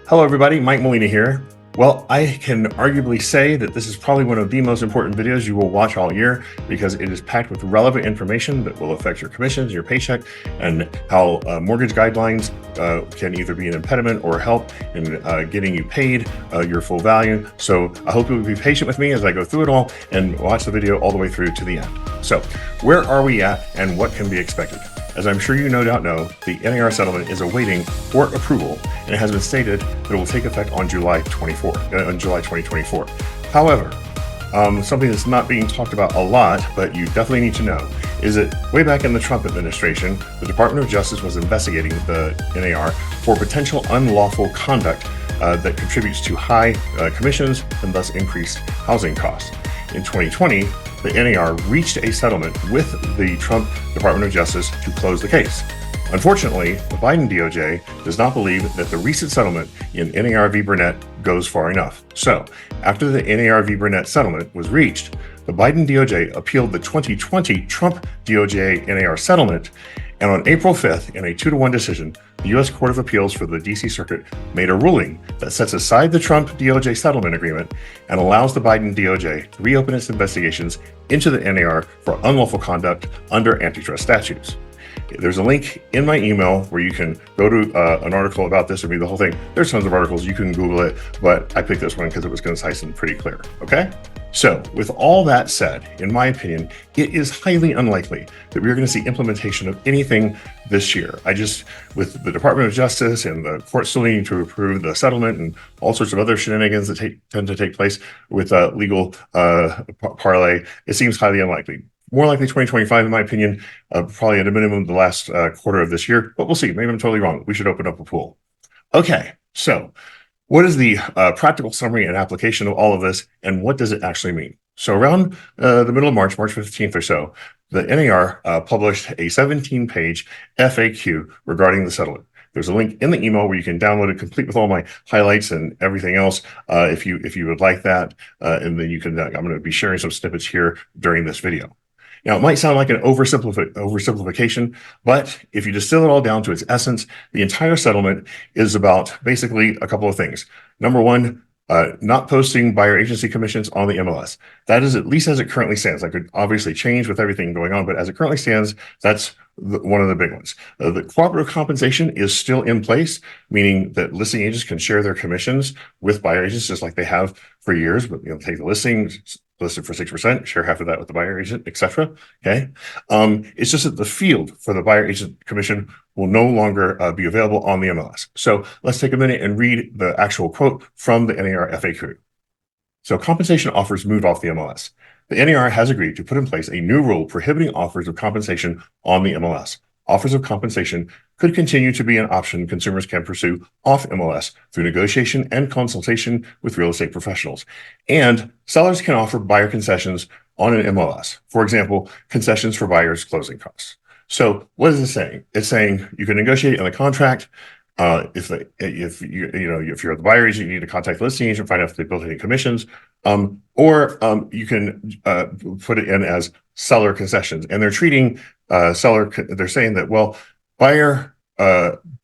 Hello, everybody. Mike Molina here. Well, I can arguably say that this is probably one of the most important videos you will watch all year because it is packed with relevant information that will affect your commissions, your paycheck, and how mortgage guidelines can either be an impediment or help in getting you paid your full value. So I hope you will be patient with me as I go through it all and watch the video all the way through to the end. So where are we at and what can be expected? As I'm sure you no doubt know, the NAR settlement is awaiting court approval, and it has been stated that it will take effect on July 2024. However, something that's not being talked about a lot, but you definitely need to know, is that way back in the Trump administration, the Department of Justice was investigating the NAR for potential unlawful conduct that contributes to high commissions and thus increased housing costs. In 2020, the NAR reached a settlement with the Trump Department of Justice to close the case. Unfortunately, the Biden DOJ does not believe that the recent settlement in NAR v. Burnett goes far enough. So, after the NAR v. Burnett settlement was reached, the Biden DOJ appealed the 2020 Trump DOJ NAR settlement, and on April 5th, in a 2-1 decision, the U.S. Court of Appeals for the D.C. Circuit made a ruling that sets aside the Trump DOJ settlement agreement and allows the Biden DOJ to reopen its investigations into the NAR for unlawful conduct under antitrust statutes. There's a link in my email where you can go to an article about this and read the whole thing. There's tons of articles. You can Google it, but I picked this one because it was concise and pretty clear. Okay? So, with all that said, in my opinion, it is highly unlikely that we're going to see implementation of anything this year. With the Department of Justice and the court still needing to approve the settlement and all sorts of other shenanigans that tend to take place with legal parlay, it seems highly unlikely. More likely 2025, in my opinion, probably at a minimum the last quarter of this year, but we'll see. Maybe I'm totally wrong. We should open up a pool. Okay, so what is the practical summary and application of all of this, and what does it actually mean? So around the middle of March 15th or so, the NAR published a 17-page FAQ regarding the settlement. There's a link in the email where you can download it complete with all my highlights and everything else if you would like that. And then you can, I'm going to be sharing some snippets here during this video. Now, it might sound like an oversimplification, but if you distill it all down to its essence, the entire settlement is about basically a couple of things. Number one, not posting buyer agency commissions on the MLS. That is, at least as it currently stands. That could obviously change with everything going on, but as it currently stands, that's one of the big ones. The cooperative compensation is still in place, meaning that listing agents can share their commissions with buyer agents just like they have for years, but take the listing, listed for 6%, share half of that with the buyer agent, etc. Okay. It's just that the field for the buyer agent commission will no longer be available on the MLS. So let's take a minute and read the actual quote from the NAR FAQ. So compensation offers moved off the MLS. The NAR has agreed to put in place a new rule prohibiting offers of compensation on the MLS. Offers of compensation could continue to be an option consumers can pursue off MLS through negotiation and consultation with real estate professionals. And sellers can offer buyer concessions on an MLS. For example, concessions for buyers' closing costs. So what is it saying? It's saying you can negotiate in the contract. If you're the buyer agent, you need to contact the listing agent, find out if they built any commissions, or you can put it in as seller concessions. And they're treating they're saying that, well, buyer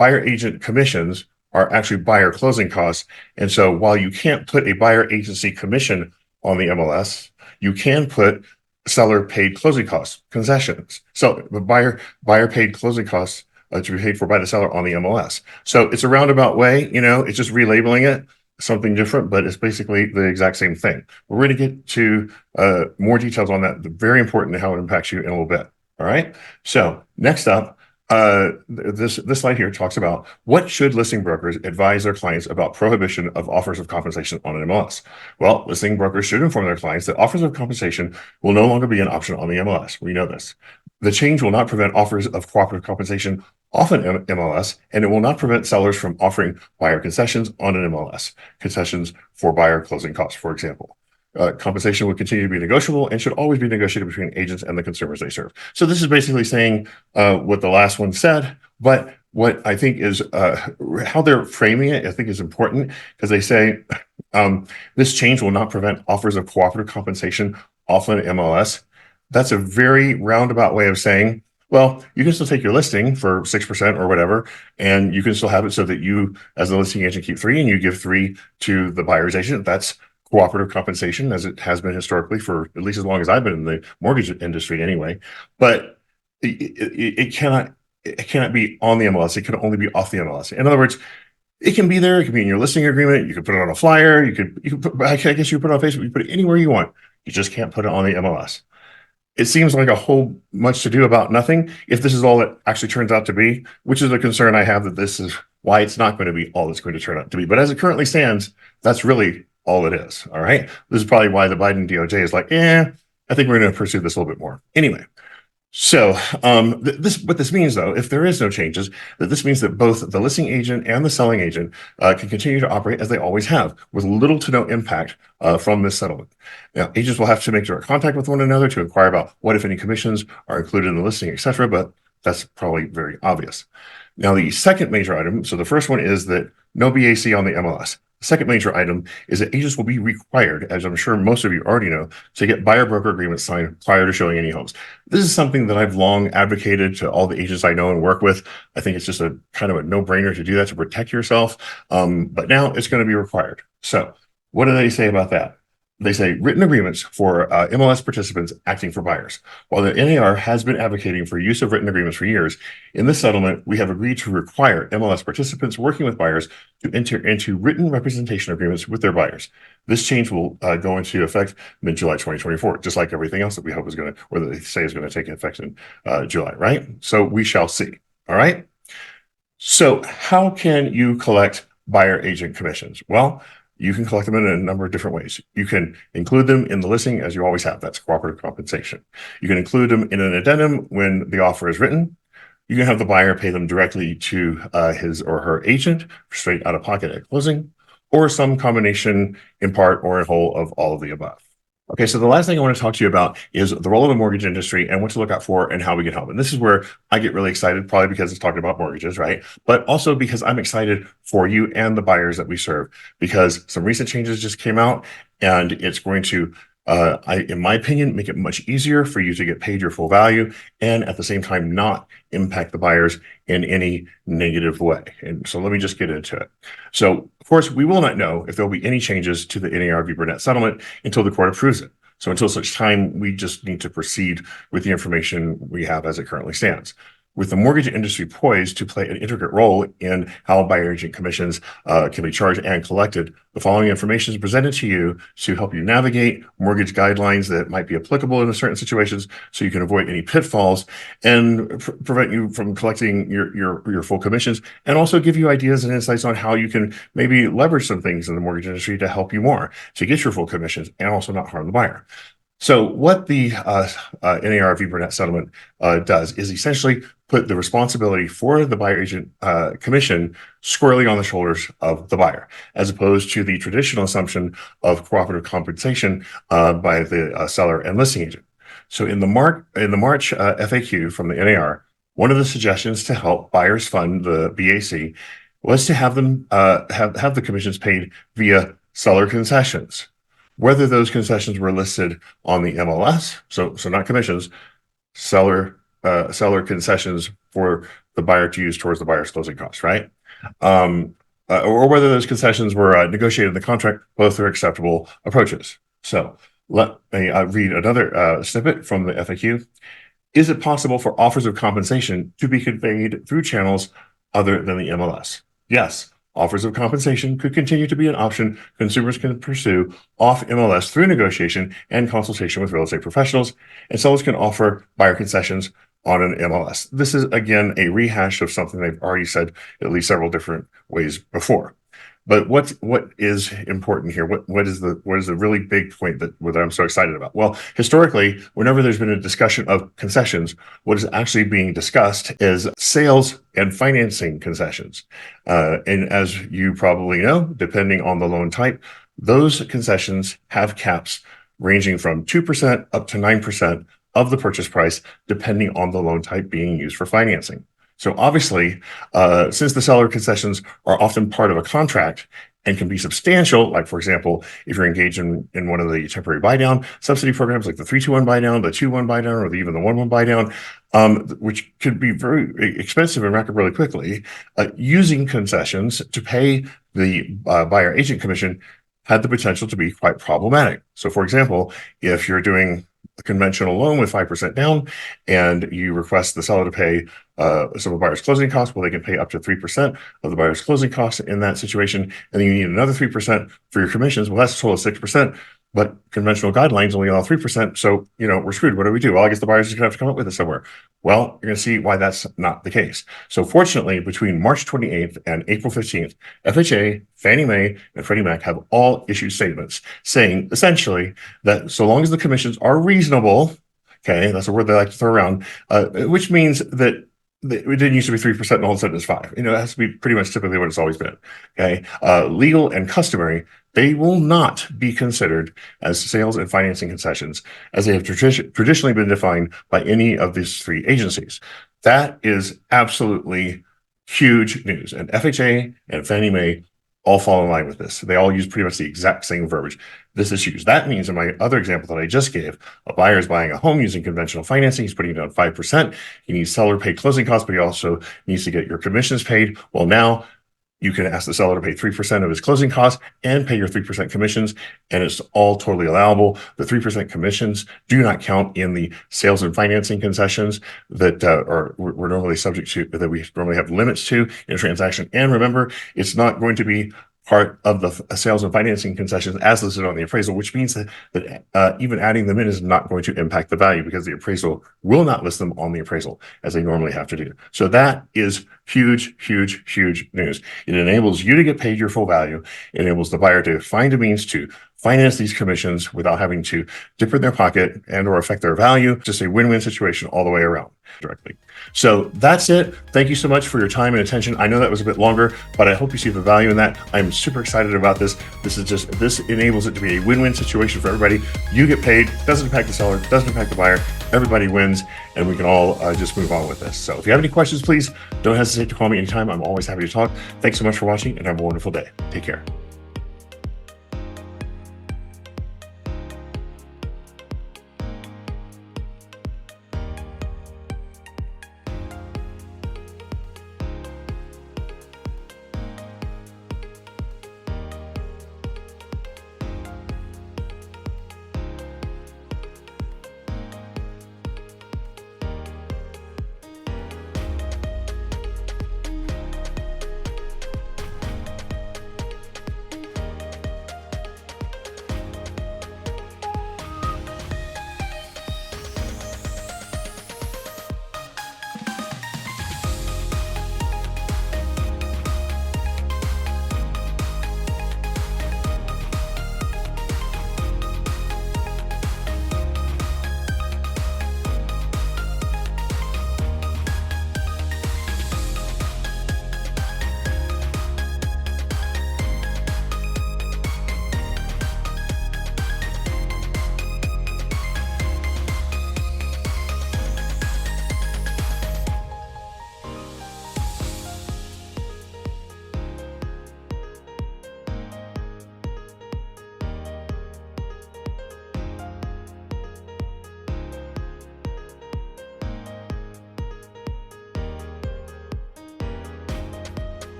agent commissions are actually buyer closing costs. And so while you can't put a buyer agency commission on the MLS, you can put seller paid closing costs, concessions. So the buyer paid closing costs to be paid for by the seller on the MLS. So it's a roundabout way, it's just relabeling it something different, but it's basically the exact same thing. We're going to get to more details on that. Very important to how it impacts you in a little bit. All right. So next up, this slide here talks about what should listing brokers advise their clients about prohibition of offers of compensation on an MLS. Well, listing brokers should inform their clients that offers of compensation will no longer be an option on the MLS. We know this. The change will not prevent offers of cooperative compensation off an MLS, and it will not prevent sellers from offering buyer concessions on an MLS, concessions for buyer closing costs, for example. Compensation will continue to be negotiable and should always be negotiated between agents and the consumers they serve. So this is basically saying what the last one said, but what I think is how they're framing it, I think is important because they say this change will not prevent offers of cooperative compensation off an MLS. That's a very roundabout way of saying Well, you can still take your listing for 6% or whatever, and you can still have it so that you, as the listing agent, keep 3 and you give 3 to the buyer's agent. That's cooperative compensation, as it has been historically for at least as long as I've been in the mortgage industry anyway. But it cannot be on the MLS. It can only be off the MLS. In other words, it can be there. It can be in your listing agreement. You can put it on a flyer. You could put, I guess you put it on Facebook. You put it anywhere you want. You just can't put it on the MLS. It seems like a whole much to do about nothing if this is all it actually turns out to be, which is a concern I have, that this is why it's not going to be all it's going to turn out to be. But as it currently stands, that's really all it is. All right. This is probably why the Biden DOJ is like, I think we're going to pursue this a little bit more. Anyway, so what this means, though, if there is no changes, that this means that both the listing agent and the selling agent can continue to operate as they always have, with little to no impact from this settlement. Now, agents will have to make direct contact with one another to inquire about what, if any, commissions are included in the listing, etc. But that's probably very obvious. Now, the second major item, so the first one is that no BAC on the MLS. The second major item is that agents will be required, as I'm sure most of you already know, to get buyer broker agreements signed prior to showing any homes. This is something that I've long advocated to all the agents I know and work with. I think it's just a kind of a no-brainer to do that to protect yourself. But now it's going to be required. So what do they say about that? They say written agreements for MLS participants acting for buyers. While the NAR has been advocating for use of written agreements for years, in this settlement, we have agreed to require MLS participants working with buyers to enter into written representation agreements with their buyers. This change will go into effect mid-July 2024, just like everything else that we hope is going to, or that they say is going to take effect in July, right? So we shall see. All right. So how can you collect buyer agent commissions? Well, you can collect them in a number of different ways. You can include them in the listing, as you always have. That's cooperative compensation. You can include them in an addendum when the offer is written. You can have the buyer pay them directly to his or her agent straight out of pocket at closing, or some combination in part or in whole of all of the above. Okay, so the last thing I want to talk to you about is the role of the mortgage industry and what to look out for and how we can help. And this is where I get really excited, probably because it's talking about mortgages, right? But also because I'm excited for you and the buyers that we serve, because some recent changes just came out, and it's going to, in my opinion, make it much easier for you to get paid your full value, and at the same time not impact the buyers in any negative way. And so let me just get into it. So, of course, we will not know if there will be any changes to the NAR v. Burnett settlement until the court approves it. So until such time, we just need to proceed with the information we have as it currently stands. With the mortgage industry poised to play an intricate role in how buyer agent commissions can be charged and collected, the following information is presented to you to help you navigate mortgage guidelines that might be applicable in certain situations, so you can avoid any pitfalls and prevent you from collecting your full commissions, and also give you ideas and insights on how you can maybe leverage some things in the mortgage industry to help you more to get your full commissions and also not harm the buyer. So what the NAR v. Burnett settlement does is essentially put the responsibility for the buyer agent commission squarely on the shoulders of the buyer, as opposed to the traditional assumption of cooperative compensation by the seller and listing agent. So in the March FAQ from the NAR, one of the suggestions to help buyers fund the BAC was to have them have the commissions paid via seller concessions, whether those concessions were listed on the MLS, so not commissions, seller concessions for the buyer to use towards the buyer's closing costs, right? Or whether those concessions were negotiated in the contract. Both are acceptable approaches. So let me read another snippet from the FAQ. Is it possible for offers of compensation to be conveyed through channels other than the MLS? Yes. Offers of compensation could continue to be an option consumers can pursue off MLS through negotiation and consultation with real estate professionals, and sellers can offer buyer concessions on an MLS. This is, again, a rehash of something they've already said at least several different ways before. But what is important here? What is the really big point that I'm so excited about? Well, historically, whenever there's been a discussion of concessions, what is actually being discussed is sales and financing concessions. And as you probably know, depending on the loan type, those concessions have caps ranging from 2% up to 9% of the purchase price, depending on the loan type being used for financing. So obviously, since the seller concessions are often part of a contract and can be substantial. Like, for example, if you're engaged in one of the temporary buy down subsidy programs, like the 3-2-1 buy down, the 2-1 buy down, or even the 1-1 buy down, which could be very expensive and rack up really quickly, using concessions to pay the buyer agent commission had the potential to be quite problematic. So, for example, if you're doing a conventional loan with 5% down and you request the seller to pay some of the buyer's closing costs, well, they can pay up to 3% of the buyer's closing costs in that situation. And then you need another 3% for your commissions. Well, that's a total of 6%. But conventional guidelines only allow 3%. So, we're screwed. What do we do? Well, I guess the buyer's just going to have to come up with it somewhere. Well, you're going to see why that's not the case. So fortunately, between March 28th and April 15th, FHA, Fannie Mae, and Freddie Mac have all issued statements saying essentially that so long as the commissions are reasonable, okay, that's a word they like to throw around, which means that it didn't used to be 3% and all of a sudden it's 5%. It has to be pretty much typically what it's always been. Okay. Legal and customary, they will not be considered as sales and financing concessions as they have traditionally been defined by any of these three agencies. That is absolutely huge news. And FHA and Fannie Mae all fall in line with this. They all use pretty much the exact same verbiage. This is huge. That means in my other example that I just gave, a buyer is buying a home using conventional financing. He's putting down 5%. He needs seller paid closing costs, but he also needs to get your commissions paid. Well, now you can ask the seller to pay 3% of his closing costs and pay your 3% commissions, and it's all totally allowable. The 3% commissions do not count in the sales and financing concessions that we're normally subject to, that we normally have limits to in a transaction. And remember, it's not going to be part of the sales and financing concessions as listed on the appraisal, which means that even adding them in is not going to impact the value because the appraisal will not list them on the appraisal as they normally have to do. So that is huge, huge, huge news. It enables you to get paid your full value. It enables the buyer to find a means to finance these commissions without having to dip in their pocket and or affect their value. Just a win-win situation all the way around directly. So that's it. Thank you so much for your time and attention. I know that was a bit longer, but I hope you see the value in that. I'm super excited about this. This enables it to be a win-win situation for everybody. You get paid, doesn't impact the seller, doesn't impact the buyer. Everybody wins, and we can all just move on with this. So if you have any questions, please don't hesitate to call me anytime. I'm always happy to talk. Thanks so much for watching, and have a wonderful day. Take care.